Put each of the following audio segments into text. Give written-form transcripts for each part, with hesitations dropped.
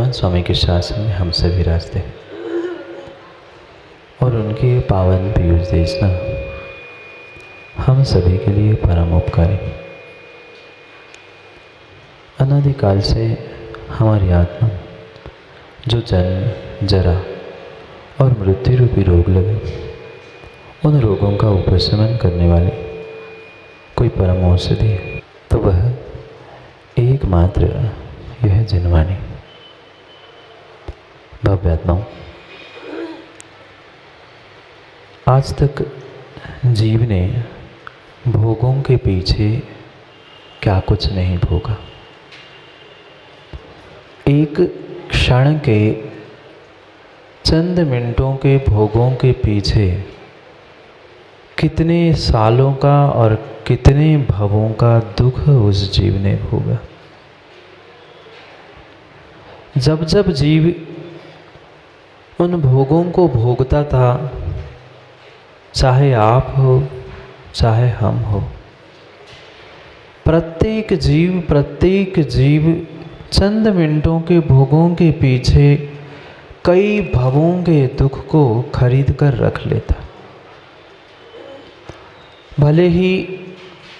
भगवान स्वामी के शासन में हम सभी रास्ते और उनके पावन पीयूष देशना हम सभी के लिए परम उपकारी। अनादिकाल से हमारी आत्मा जो जन्म, जरा और मृत्यु रूपी रोग लगे, उन रोगों का उपशमन करने वाली कोई परम औषधि है तो वह एकमात्र यह जिनवाणी। भव्य आत्माओं, आज तक जीव ने भोगों के पीछे क्या कुछ नहीं भोगा। एक क्षण के चंद मिनटों के भोगों के पीछे कितने सालों का और कितने भवों का दुख उस जीव ने भोगा। जब जब जीव उन भोगों को भोगता था, चाहे आप हो चाहे हम हो, प्रत्येक जीव चंद मिनटों के भोगों के पीछे कई भवों के दुख को खरीद कर रख लेता। भले ही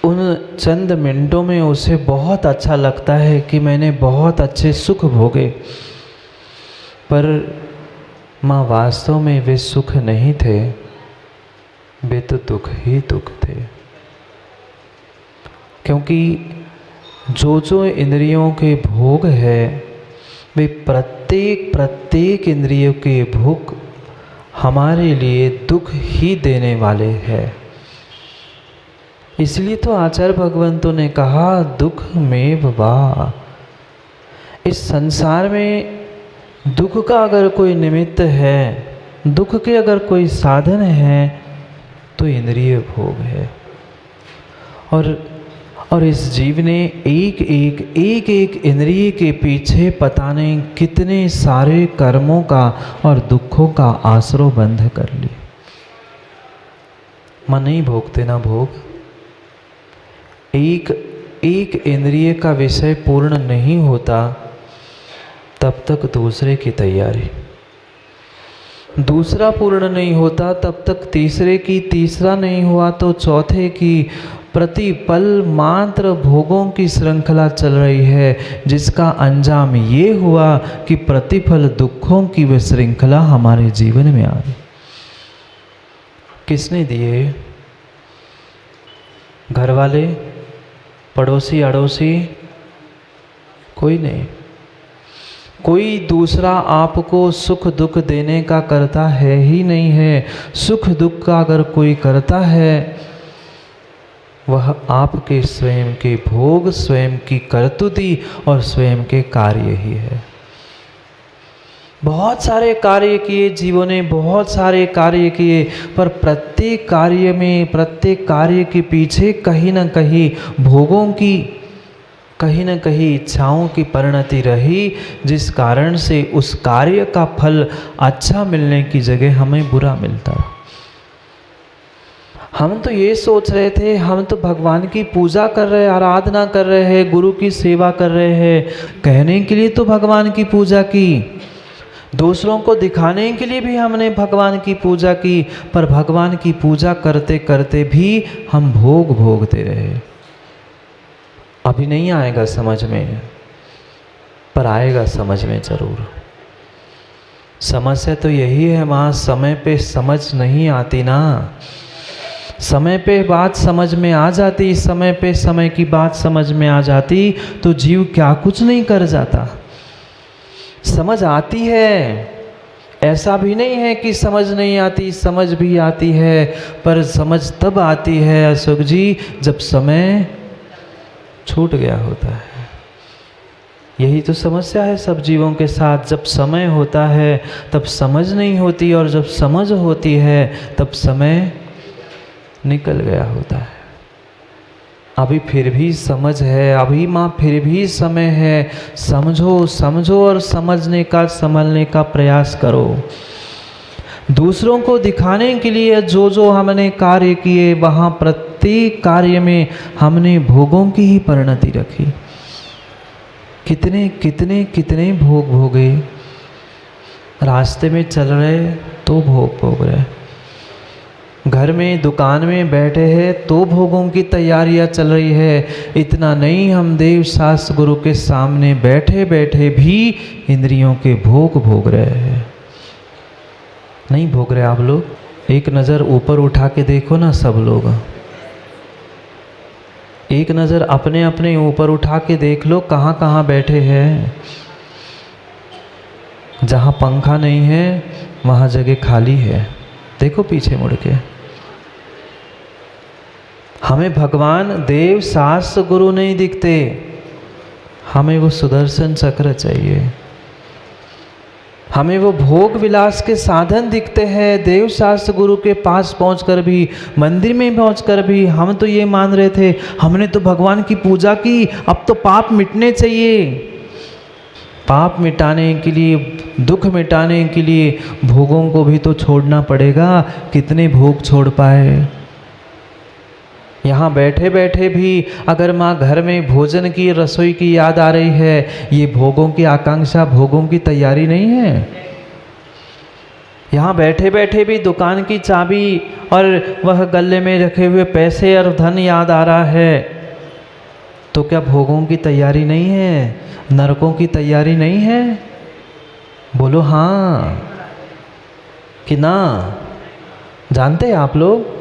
उन चंद मिनटों में उसे बहुत अच्छा लगता है कि मैंने बहुत अच्छे सुख भोगे, पर माँ वास्तव में वे सुख नहीं थे, वे तो दुख ही दुख थे। क्योंकि जो इंद्रियों के भोग है वे प्रत्येक इंद्रियों के भोग हमारे लिए दुख ही देने वाले हैं। इसलिए तो आचार्य भगवंतों ने कहा दुख में वा। इस संसार में दुख का अगर कोई निमित्त है, दुख के अगर कोई साधन है तो इंद्रिय भोग है। और इस जीव ने एक एक इंद्रिय के पीछे पता नहीं कितने सारे कर्मों का और दुखों का आसरो बंध कर लिए। मन नहीं भोगते ना भोग। एक इंद्रिय का विषय पूर्ण नहीं होता तब तक दूसरे की तैयारी, दूसरा पूर्ण नहीं होता तब तक तीसरे की, तीसरा नहीं हुआ तो चौथे की। प्रतिपल मात्र भोगों की श्रृंखला चल रही है, जिसका अंजाम ये हुआ कि प्रतिफल दुखों की वह श्रृंखला हमारे जीवन में आ गई। किसने दिए? घर वाले, पड़ोसी, अड़ोसी? कोई नहीं। कोई दूसरा आपको सुख दुख देने का करता है ही नहीं है। सुख दुख का अगर कोई करता है वह आपके स्वयं के भोग, स्वयं की करतुती और स्वयं के कार्य ही है। बहुत सारे कार्य किए जीवों ने, बहुत सारे कार्य किए, पर प्रत्येक कार्य में, प्रत्येक कार्य के पीछे कहीं ना कहीं भोगों की, कहीं ना कहीं इच्छाओं की परिणति रही, जिस कारण से उस कार्य का फल अच्छा मिलने की जगह हमें बुरा मिलता रहा। हम तो ये सोच रहे थे, हम तो भगवान की पूजा कर रहे हैं, आराधना कर रहे हैं, गुरु की सेवा कर रहे हैं, कहने के लिए तो भगवान की पूजा की, दूसरों को दिखाने के लिए भी हमने भगवान की पूजा की, पर भगवान की पूजा करते करते भी हम भोग भोगते रहे। अभी नहीं आएगा समझ में, पर आएगा समझ में जरूर। समस्या तो यही है माँ, समय पे समझ नहीं आती ना। समय पे बात समझ में आ जाती, समय पे समय की बात समझ में आ जाती तो जीव क्या कुछ नहीं कर जाता। समझ आती है, ऐसा भी नहीं है कि समझ नहीं आती, समझ भी आती है, पर समझ तब आती है अशोक जी जब समय छूट गया होता है। यही तो समस्या है सब जीवों के साथ। जब समय होता है तब समझ नहीं होती, और जब समझ होती है तब समय निकल गया होता है। अभी फिर भी समझ है, अभी माँ फिर भी समय है। समझो समझो और समझने का, संभलने का प्रयास करो। दूसरों को दिखाने के लिए जो जो हमने कार्य किए, वहाँ प्रत्येक कार्य में हमने भोगों की ही परिणति रखी। कितने कितने कितने भोग भोगे। रास्ते में चल रहे तो भोग भोग रहे, घर में दुकान में बैठे हैं तो भोगों की तैयारियां चल रही है। इतना नहीं, हम देव शास्त्र गुरु के सामने बैठे बैठे भी इंद्रियों के भोग भोग रहे हैं। नहीं भोग रहे आप लोग? एक नज़र ऊपर उठा के देखो ना सब लोग, एक नज़र अपने अपने ऊपर उठा के देख लो कहाँ कहाँ बैठे हैं। जहाँ पंखा नहीं है वहाँ जगह खाली है। देखो पीछे मुड़ के। हमें भगवान देव शास्त्र गुरु नहीं दिखते, हमें वो सुदर्शन चक्र चाहिए। हमें वो भोग विलास के साधन दिखते हैं। देव शास्त्र गुरु के पास पहुंचकर भी, मंदिर में पहुंचकर भी हम तो ये मान रहे थे हमने तो भगवान की पूजा की, अब तो पाप मिटने चाहिए। पाप मिटाने के लिए, दुख मिटाने के लिए भोगों को भी तो छोड़ना पड़ेगा। कितने भोग छोड़ पाए? यहाँ बैठे बैठे भी अगर माँ घर में भोजन की, रसोई की याद आ रही है, ये भोगों की आकांक्षा, भोगों की तैयारी नहीं है। यहाँ बैठे बैठे भी दुकान की चाबी और वह गले में रखे हुए पैसे और धन याद आ रहा है, तो क्या भोगों की तैयारी नहीं है? नरकों की तैयारी नहीं है? बोलो हाँ कि ना? जानते हैं आप लोग?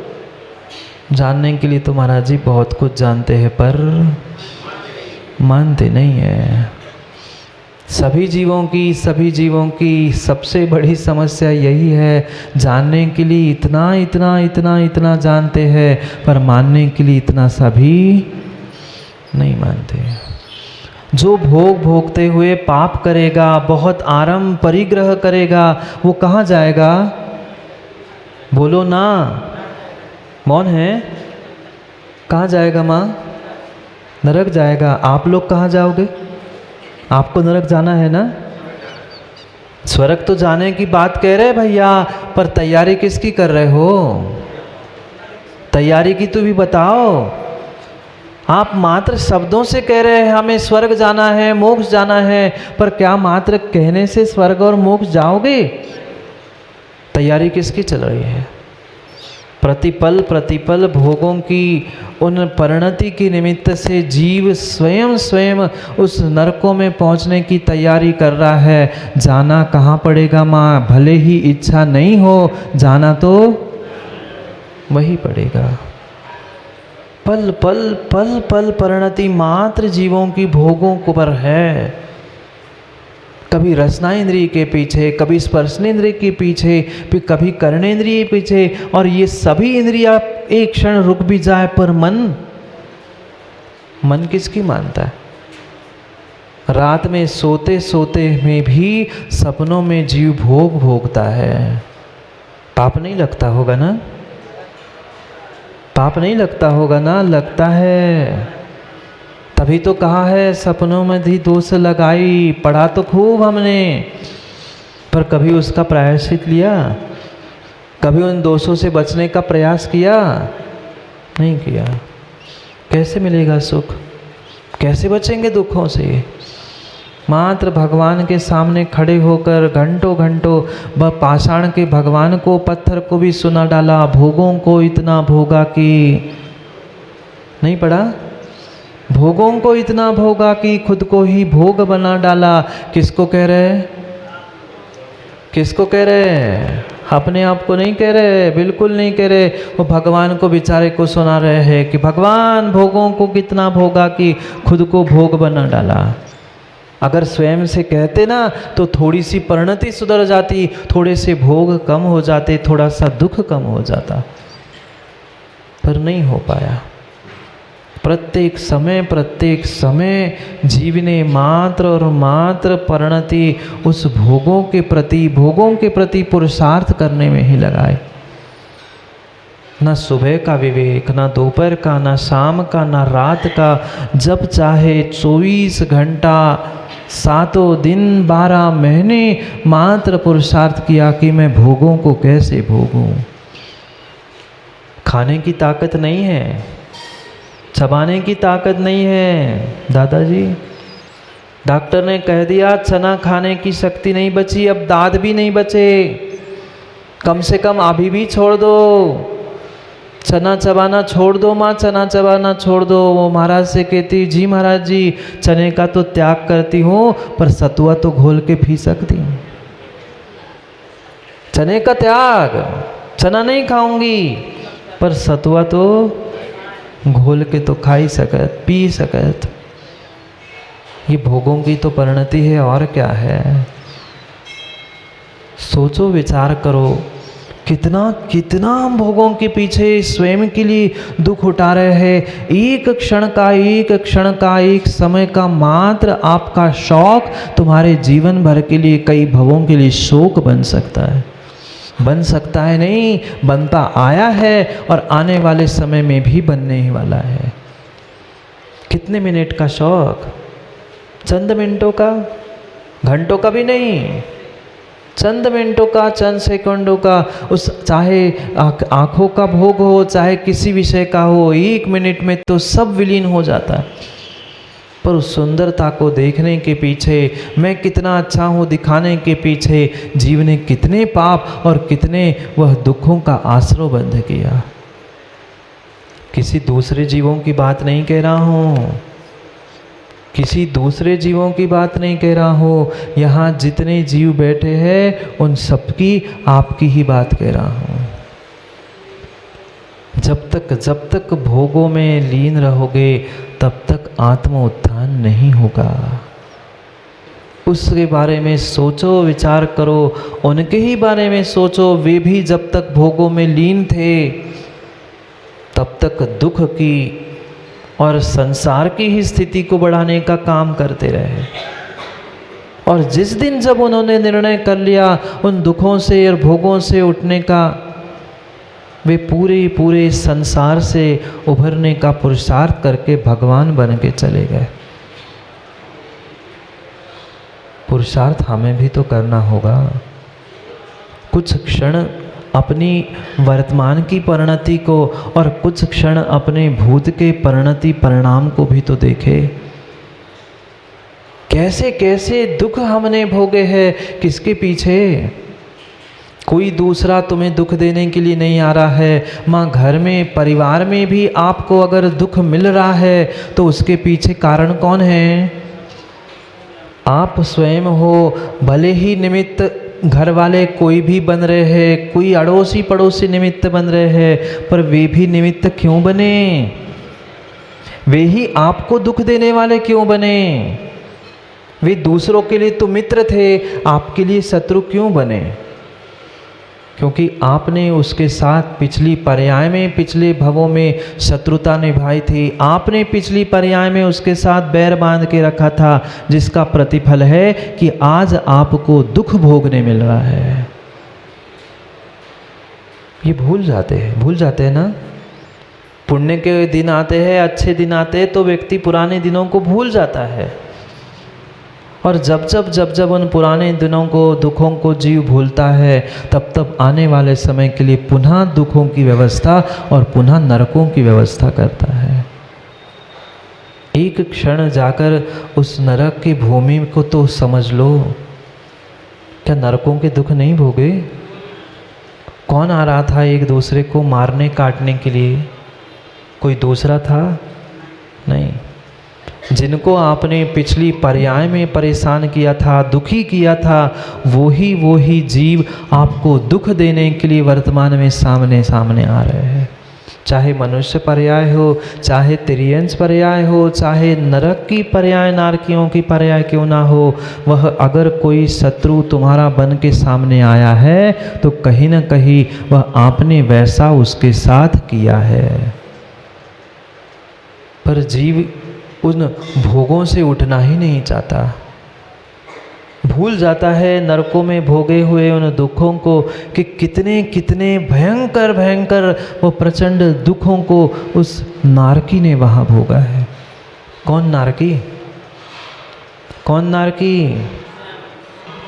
जानने के लिए तो महाराज जी बहुत कुछ जानते हैं पर मानते नहीं है। सभी जीवों की सबसे बड़ी समस्या यही है, जानने के लिए इतना इतना इतना इतना जानते हैं पर मानने के लिए इतना सा भी नहीं मानते। जो भोग भोगते हुए पाप करेगा, बहुत आरंभ परिग्रह करेगा, वो कहाँ जाएगा? बोलो ना, मौन है। कहाँ जाएगा माँ? नरक जाएगा। आप लोग कहाँ जाओगे? आपको नरक जाना है ना? स्वर्ग तो जाने की बात कह रहे भैया, पर तैयारी किसकी कर रहे हो? तैयारी की तो भी बताओ। आप मात्र शब्दों से कह रहे हैं हमें स्वर्ग जाना है, मोक्ष जाना है, पर क्या मात्र कहने से स्वर्ग और मोक्ष जाओगे? तैयारी किसकी चल रही है? प्रतिपल प्रतिपल भोगों की उन परिणति के निमित्त से जीव स्वयं स्वयं उस नरकों में पहुंचने की तैयारी कर रहा है। जाना कहाँ पड़ेगा माँ? भले ही इच्छा नहीं हो, जाना तो वही पड़ेगा। पल पल पल पल परिणति मात्र जीवों की भोगों पर है। कभी रसना इंद्रिय के पीछे, कभी स्पर्शनेंद्रिय के पीछे, फिर कभी कर्णेंद्रिय के पीछे, और ये सभी इंद्रियां एक क्षण रुक भी जाए पर मन किसकी मानता है? रात में सोते सोते में भी सपनों में जीव भोग भोगता है। पाप नहीं लगता होगा ना? पाप नहीं लगता होगा ना? लगता है। तभी तो कहा है सपनों में भी दोष लगाई। पढ़ा तो खूब हमने, पर कभी उसका प्रायश्चित लिया? कभी उन दोषों से बचने का प्रयास किया? नहीं किया। कैसे मिलेगा सुख? कैसे बचेंगे दुखों से? मात्र भगवान के सामने खड़े होकर घंटों घंटों पाषाण के भगवान को, पत्थर को भी सुना डाला, भोगों को इतना भोगा कि नहीं पड़ा? भोगों को इतना भोगा कि खुद को ही भोग बना डाला। किसको कह रहे? किसको कह रहे? अपने आप को नहीं कह रहे, बिल्कुल नहीं कह रहे। वो भगवान को बेचारे को सुना रहे हैं कि भगवान भोगों को कितना भोगा कि खुद को भोग बना डाला। अगर स्वयं से कहते ना तो थोड़ी सी परिणति सुधर जाती, थोड़े से भोग कम हो जाते, थोड़ा सा दुख कम हो जाता, पर नहीं हो पाया। प्रत्येक समय जीव ने मात्र और मात्र परिणति उस भोगों के प्रति पुरुषार्थ करने में ही लगाए। न सुबह का विवेक, न दोपहर का, न शाम का, न रात का, जब चाहे 24 घंटा, 7 दिन, 12 महीने मात्र पुरुषार्थ किया कि मैं भोगों को कैसे भोगूं। खाने की ताकत नहीं है, चबाने की ताकत नहीं है दादाजी, डॉक्टर ने कह दिया चना खाने की शक्ति नहीं बची, अब दांत भी नहीं बचे, कम से कम अभी भी छोड़ दो, चना चबाना छोड़ दो माँ, चना चबाना छोड़ दो। वो महाराज से कहती, जी महाराज जी, चने का तो त्याग करती हूँ पर सतुआ तो घोल के पी सकती हूँ। चने का त्याग, चना नहीं खाऊंगी पर सतुआ तो घोल के तो खा ही सकत, पी सकत। ये भोगों की तो परिणति है, और क्या है। सोचो, विचार करो, कितना कितना हम भोगों के पीछे स्वयं के लिए दुख उठा रहे हैं। एक क्षण का, एक क्षण का, एक समय का मात्र आपका शौक तुम्हारे जीवन भर के लिए, कई भवों के लिए शोक बन सकता है। बन सकता है नहीं, बनता आया है और आने वाले समय में भी बनने ही वाला है। कितने मिनट का शौक, चंद मिनटों का, घंटों का भी नहीं, चंद मिनटों का, चंद सेकंडों का। उस चाहे आँखों का भोग हो, चाहे किसी विषय का हो, एक मिनट में तो सब विलीन हो जाता है। पर उस सुंदरता को देखने के पीछे, मैं कितना अच्छा हूँ दिखाने के पीछे जीव ने कितने पाप और कितने वह दुखों का आश्रय बंध किया। किसी दूसरे जीवों की बात नहीं कह रहा हूँ, किसी दूसरे जीवों की बात नहीं कह रहा हूँ। यहाँ जितने जीव बैठे हैं उन सबकी, आपकी ही बात कह रहा हूँ। जब तक भोगों में लीन रहोगे तब तक आत्म उत्थान नहीं होगा। उसके बारे में सोचो, विचार करो, उनके ही बारे में सोचो। वे भी जब तक भोगों में लीन थे तब तक दुख की और संसार की ही स्थिति को बढ़ाने का काम करते रहे। और जिस दिन जब उन्होंने निर्णय कर लिया उन दुखों से और भोगों से उठने का, वे पूरे संसार से उभरने का पुरुषार्थ करके भगवान बन के चले गए। पुरुषार्थ हमें भी तो करना होगा। कुछ क्षण अपनी वर्तमान की परिणति को और कुछ क्षण अपने भूत के परिणति परिणाम को भी तो देखे। कैसे कैसे दुख हमने भोगे हैं, किसके पीछे। कोई दूसरा तुम्हें दुख देने के लिए नहीं आ रहा है। माँ, घर में, परिवार में भी आपको अगर दुख मिल रहा है तो उसके पीछे कारण कौन है? आप स्वयं हो। भले ही निमित्त घर वाले कोई भी बन रहे हैं, कोई अड़ोसी पड़ोसी निमित्त बन रहे हैं, पर वे भी निमित्त क्यों बने? वे ही आपको दुख देने वाले क्यों बने? वे दूसरों के लिए तो मित्र थे, आपके लिए शत्रु क्यों बने? क्योंकि आपने उसके साथ पिछली पर्याय में, पिछले भवों में शत्रुता निभाई थी। आपने पिछली पर्याय में उसके साथ बैर बांध के रखा था, जिसका प्रतिफल है कि आज आपको दुख भोगने मिल रहा है। ये भूल जाते हैं ना। पुण्य के दिन आते हैं, अच्छे दिन आते हैं तो व्यक्ति पुराने दिनों को भूल जाता है। और जब उन पुराने दिनों को, दुखों को जीव भूलता है, तब आने वाले समय के लिए पुनः दुखों की व्यवस्था और पुनः नरकों की व्यवस्था करता है। एक क्षण जाकर उस नरक की भूमि को तो समझ लो। क्या नरकों के दुख नहीं भोगे? कौन आ रहा था एक दूसरे को मारने काटने के लिए? कोई दूसरा था? नहीं। जिनको आपने पिछली पर्याय में परेशान किया था, दुखी किया था, वो ही जीव आपको दुख देने के लिए वर्तमान में सामने आ रहे हैं। चाहे मनुष्य पर्याय हो, चाहे तिर्यंश पर्याय हो, चाहे नरक की पर्याय, नारकियों की पर्याय क्यों ना हो, वह अगर कोई शत्रु तुम्हारा बन के सामने आया है तो कहीं ना कहीं वह आपने वैसा उसके साथ किया है। पर जीव उन भोगों से उठना ही नहीं चाहता। भूल जाता है नरकों में भोगे हुए उन दुखों को कि कितने कितने भयंकर वो प्रचंड दुखों को उस नारकी ने वहाँ भोगा है। कौन नारकी?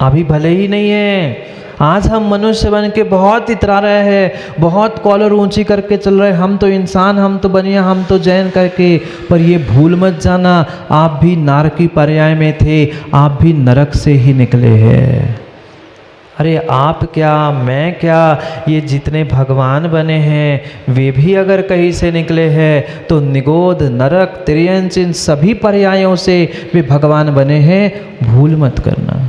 अभी भले ही नहीं है, आज हम मनुष्य बन के बहुत इतरा रहे हैं, बहुत कॉलर ऊंची करके चल रहे हैं, हम तो इंसान, हम तो बनिया, हम तो जैन करके। पर ये भूल मत जाना, आप भी नारकी पर्याय में थे, आप भी नरक से ही निकले हैं। अरे आप क्या, मैं क्या, ये जितने भगवान बने हैं वे भी अगर कहीं से निकले हैं तो निगोद, नरक, तिर्यंच, इन सभी पर्यायों से वे भगवान बने हैं, भूल मत करना।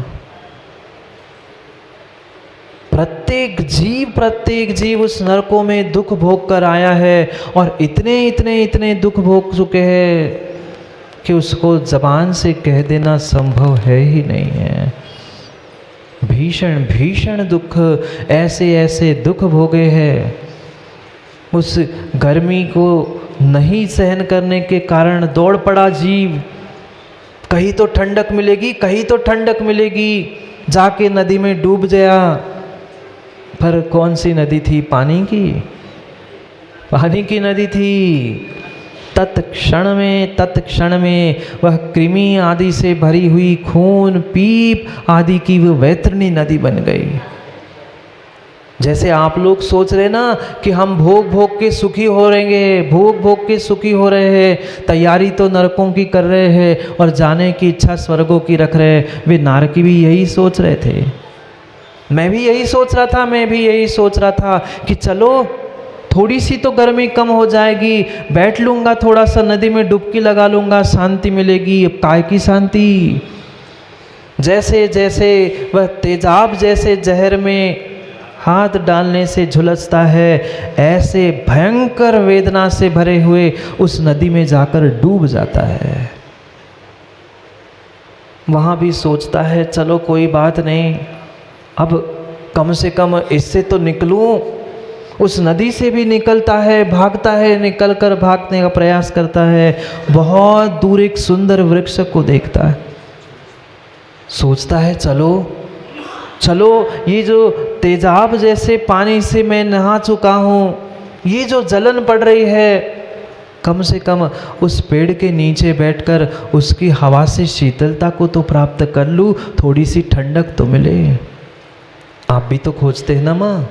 प्रत्येक जीव उस नरकों में दुख भोग कर आया है और इतने दुख भोग चुके हैं कि उसको जबान से कह देना संभव है ही नहीं है। भीषण दुख, ऐसे दुख भोगे हैं। उस गर्मी को नहीं सहन करने के कारण दौड़ पड़ा जीव, कहीं तो ठंडक मिलेगी, कहीं तो ठंडक मिलेगी, जाके नदी में डूब गया। पर कौन सी नदी थी? पानी की नदी थी। तत्क्षण में वह कृमि आदि से भरी हुई, खून पीप आदि की वो वैतरणी नदी बन गई। जैसे आप लोग सोच रहे ना कि हम भोग के सुखी हो रहेंगे, भोग के सुखी हो रहे हैं, तैयारी तो नरकों की कर रहे हैं और जाने की इच्छा स्वर्गों की रख रहे हैं। वे नारकी भी यही सोच रहे थे, मैं भी यही सोच रहा था कि चलो थोड़ी सी तो गर्मी कम हो जाएगी, बैठ लूँगा, थोड़ा सा नदी में डुबकी लगा लूँगा, शांति मिलेगी। अब काय की शांति? जैसे वह तेजाब जैसे जहर में हाथ डालने से झुलसता है, ऐसे भयंकर वेदना से भरे हुए उस नदी में जाकर डूब जाता है। वहाँ भी सोचता है चलो कोई बात नहीं, अब कम से कम इससे तो निकलूं। उस नदी से भी निकलता है, भागता है, निकलकर भागने का प्रयास करता है। बहुत दूर एक सुंदर वृक्ष को देखता है, सोचता है चलो ये जो तेजाब जैसे पानी से मैं नहा चुका हूँ, ये जो जलन पड़ रही है, कम से कम उस पेड़ के नीचे बैठकर उसकी हवा से शीतलता को तो प्राप्त कर लूँ, थोड़ी सी ठंडक तो मिले। आप भी तो खोजते हैं ना माँ,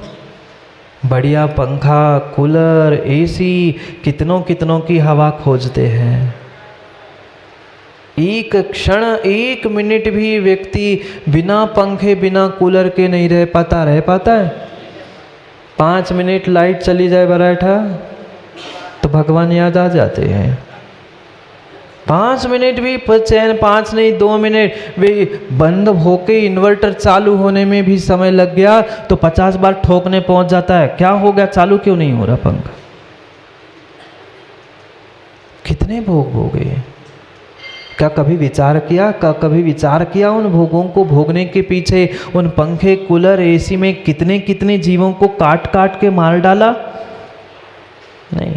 बढ़िया पंखा, कूलर, एसी, कितनों की हवा खोजते हैं। एक क्षण, एक मिनट भी व्यक्ति बिना पंखे, बिना कूलर के नहीं रह पाता है? 5 मिनट लाइट चली जाए बराठा तो भगवान याद आ जाते हैं। 5 मिनट भी चैन, 5 नहीं 2 मिनट वे बंद होके इन्वर्टर चालू होने में भी समय लग गया तो 50 बार ठोकने पहुंच जाता है, क्या हो गया, चालू क्यों नहीं हो रहा पंखा? कितने भोग भोगे? क्या कभी विचार किया उन भोगों को भोगने के पीछे, उन पंखे, कूलर, एसी में कितने जीवों को काट के मार डाला? नहीं।